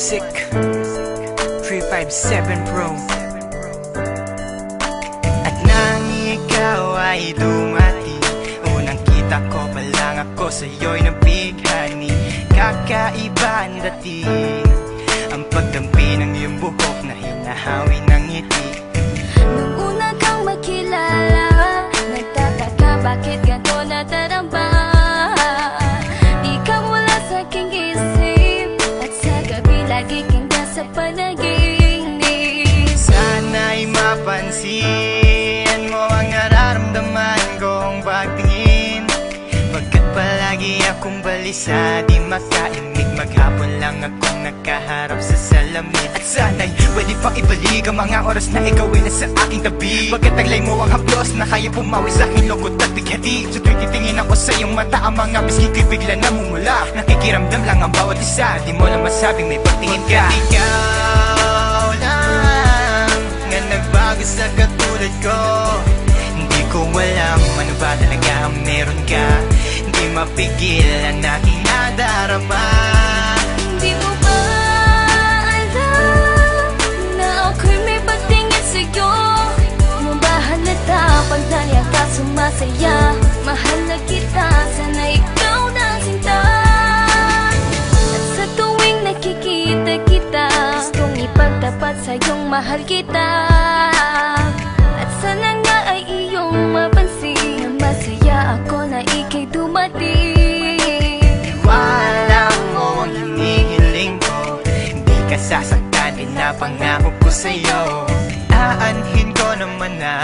Music 357 Pro. At nang ikaw ay dumating, unang kita ko pa lang ako sa'yo'y nabighani. Kakaiba ang dating, ang pagdampi ng iyong buhok na hinahawi ng ngiti. Nung una kang makilala, nagtataka bakit ganito nadarama. Ikaw wala sa aking isip, at sa gabi lagi kang nasa panaginip. Sana'y mapansin mo ang nararamdaman kong pagtingin, pagkat palagi akong balisa, di makaimik. Maghapon lang akong nakaharap sa salamin. At sana'y pwede pang ibalik ang mga oras na ikaw ay nasa aking tabi, pagkat taglay mo ang haplos na kaya pumawi sa aking lungkot at bighati. Sa tuwing titingin ako sa iyong mata, ang mga bisgi ko'y bigla namumula. Nakikiramdam lang ang bawat isa, di mo lang masabing may pagtingin ka. Ikaw lang nga nagbago sa katulad ko. Hindi ko alam ano ba talaga ang meron ka. Hindi mapigil ang aking nadarama. Di mo ba alam na ako'y may pagtingin sa'yo? Mo ba halata pag naliya ka sumasaya? Mahal na kita, sana ikaw na sinta. At sa tuwing nakikita kita, gustong ipagtapat sa'yong mahal kita. At sana nga ay iyong mapansin na masaya ako na ika'y dumating. Wala mo ang hinihiling ko, hindi ka sasaktan, pinapangako ko sa'yo. Aanhin ko naman na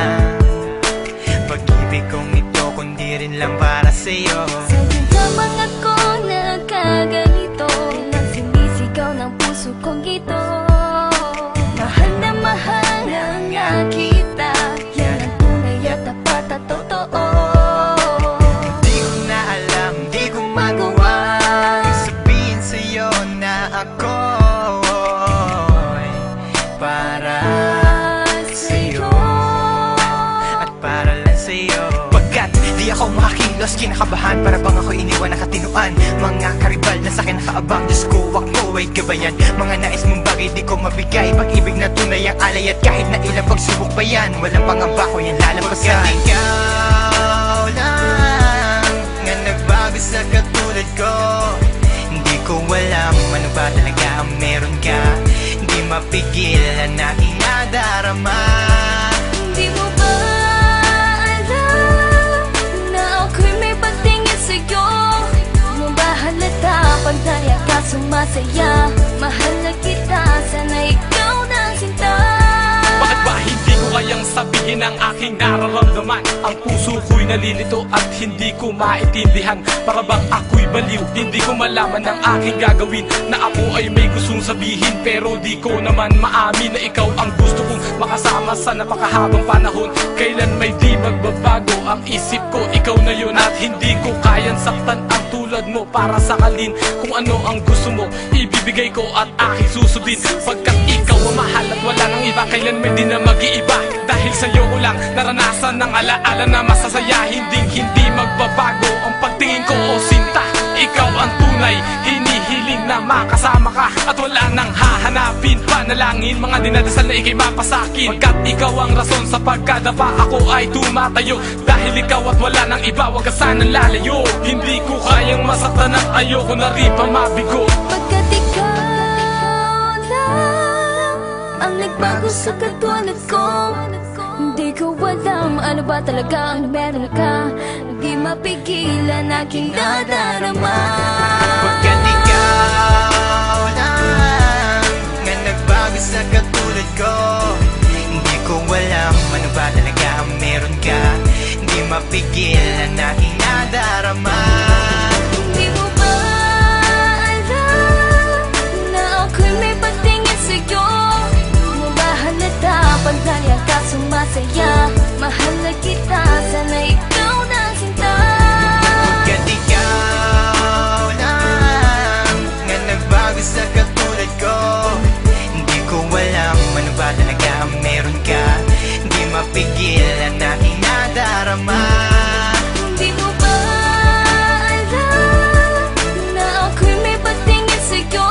pag-ibig kong ito, kundi rin lang para sa'yo. Sa'yo lamang ako nagkaganito, lang sinisigaw ng puso kong ito. Mahal na nga kita, yan ang tunay at tapat at totoo. Di ko na alam, di ko magawa sabihin sa'yo na ako'y para sa'yo at para lang sa'yo. Pagkat di ako makakilos, kinakabahan, para bang ako iniwan nakatinuan. Mga karibal na sa'kin nakaabang, Diyos ko, wag mo ay gabayan. Mga nais mong bagay di ko mabigay, pag-ibig na tunay ang alay. At kahit na ilang pagsubok pa yan, walang pangamba ko yan lalampasan. Pagkat ikaw lang nga nagbago sa katulad ko, hindi ko alam ano ba talaga ang meron ka. Hindi mapigil ang aking nadarama. Di mo ba alam na ako'y may pagtingin sa'yo? Mo ba halata pag naliya ka sumasaya? Mahal na kita, sana ikaw na sinta. Bakit ba hindi ko kayang sabihin ang aking nararamdaman? Ang puso ko'y nalilito at hindi ko maintindihan. Para bang ako'y baliw, hindi ko malaman ang aking gagawin. Na ako ay may gustong sabihin, pero di ko naman maamin na ikaw ang gusto kong makasama sa napakahabang panahon. Kailan may di magbabago ang isip ko, ikaw na yun. At hindi ko kayang saktan ang tulad mo para sakalin. Kung ano ang gusto mo, ibibigay ko at aking susundin. Pagkat ikaw ang mahal at wala nang iba, kailan may di na mag-iiba. Dahil sa'yo ko lang naranasan ng alaala na masasaya. Hindi magbabago ang pagtingin ko, o sinta. Ikaw ang tunay, hinihiling na makasama ka. At wala nang hahanapin, panalangin, mga dinadasal na ikay mapasakin. Pagkat ikaw ang rason sa pagkadapa, ako ay tumatayo. Dahil ikaw at wala nang iba, wag ka sanang lalayo. Hindi ko kayang masaktan at ayoko na rin pa mabigo. Pagkat ikaw lang ang nagbago sa katulad ko, hindi ko alam ano ba talaga ang meron ka. Hindi mapigilan aking nadarama. Pagkat ikaw lang nga nagbago sa katulad ko, hindi ko alam ano ba talaga ang meron ka. Hindi mapigil ang aking nadarama. Di mo ba alam na ako'y may pagtingin sa'yo? Mo ba halata pag naliya ka sumasaya? Mahal na kita, sana ikaw na sinta. Pagkat ikaw lang nga nagbago sa katulad ko, hindi ko alam ano ba talaga ang meron ka. Hindi mapigil ang aking nadarama. Di mo ba alam na ako'y may pagtingin sa'yo?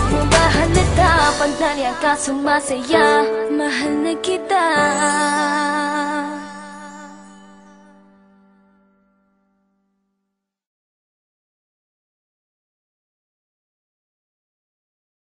Mo ba ka sumasaya. Mahal na kita.